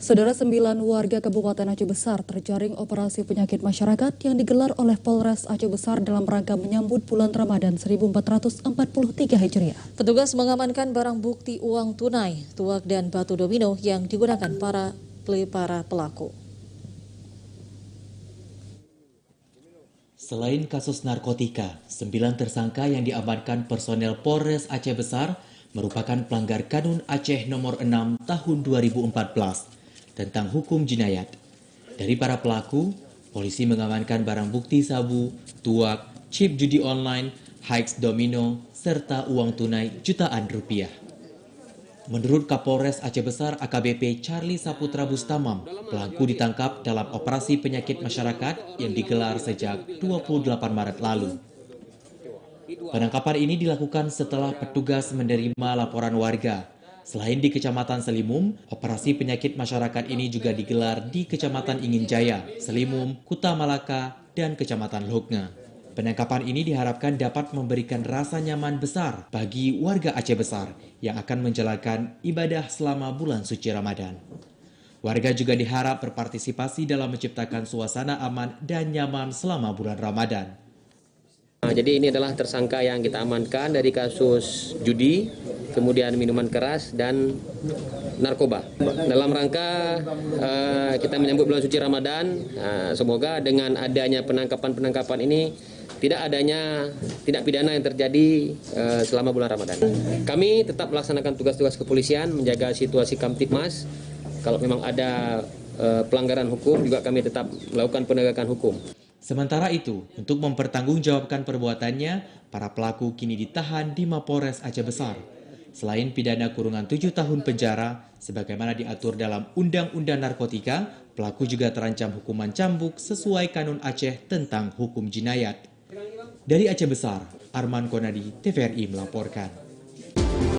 Saudara 9 warga Kabupaten Aceh Besar terjaring operasi penyakit masyarakat yang digelar oleh Polres Aceh Besar dalam rangka menyambut bulan Ramadan 1443 Hijriah. Petugas mengamankan barang bukti uang tunai, tuak dan batu domino yang digunakan para pelaku. Selain kasus narkotika, 9 tersangka yang diamankan personel Polres Aceh Besar merupakan pelanggar Kanun Aceh nomor 6 tahun 2014 tentang hukum jinayat. Dari para pelaku, polisi mengamankan barang bukti sabu, tuak, chip judi online, hikes domino, serta uang tunai jutaan rupiah. Menurut Kapolres Aceh Besar AKBP Charlie Saputra Bustamam, pelaku ditangkap dalam operasi penyakit masyarakat yang digelar sejak 28 Maret lalu. Penangkapan ini dilakukan setelah petugas menerima laporan warga. Selain di Kecamatan Selimum, operasi penyakit masyarakat ini juga digelar di Kecamatan Inginjaya, Selimum, Kuta Malaka, dan Kecamatan Lhoknga. Penangkapan ini diharapkan dapat memberikan rasa nyaman besar bagi warga Aceh Besar yang akan menjalankan ibadah selama bulan suci Ramadan. Warga juga diharap berpartisipasi dalam menciptakan suasana aman dan nyaman selama bulan Ramadan. Jadi ini adalah tersangka yang kita amankan dari kasus judi, kemudian minuman keras, dan narkoba. Dalam rangka kita menyambut bulan suci Ramadan, semoga dengan adanya penangkapan ini tidak pidana yang terjadi selama bulan Ramadan. Kami tetap melaksanakan tugas-tugas kepolisian, menjaga situasi Kamtibmas. Kalau memang ada pelanggaran hukum, juga kami tetap melakukan penegakan hukum. Sementara itu, untuk mempertanggungjawabkan perbuatannya, para pelaku kini ditahan di Mapolres Aceh Besar. Selain pidana kurungan 7 tahun penjara, sebagaimana diatur dalam Undang-Undang Narkotika, pelaku juga terancam hukuman cambuk sesuai Kanun Aceh tentang hukum jinayat. Dari Aceh Besar, Arman Konadi, TVRI melaporkan.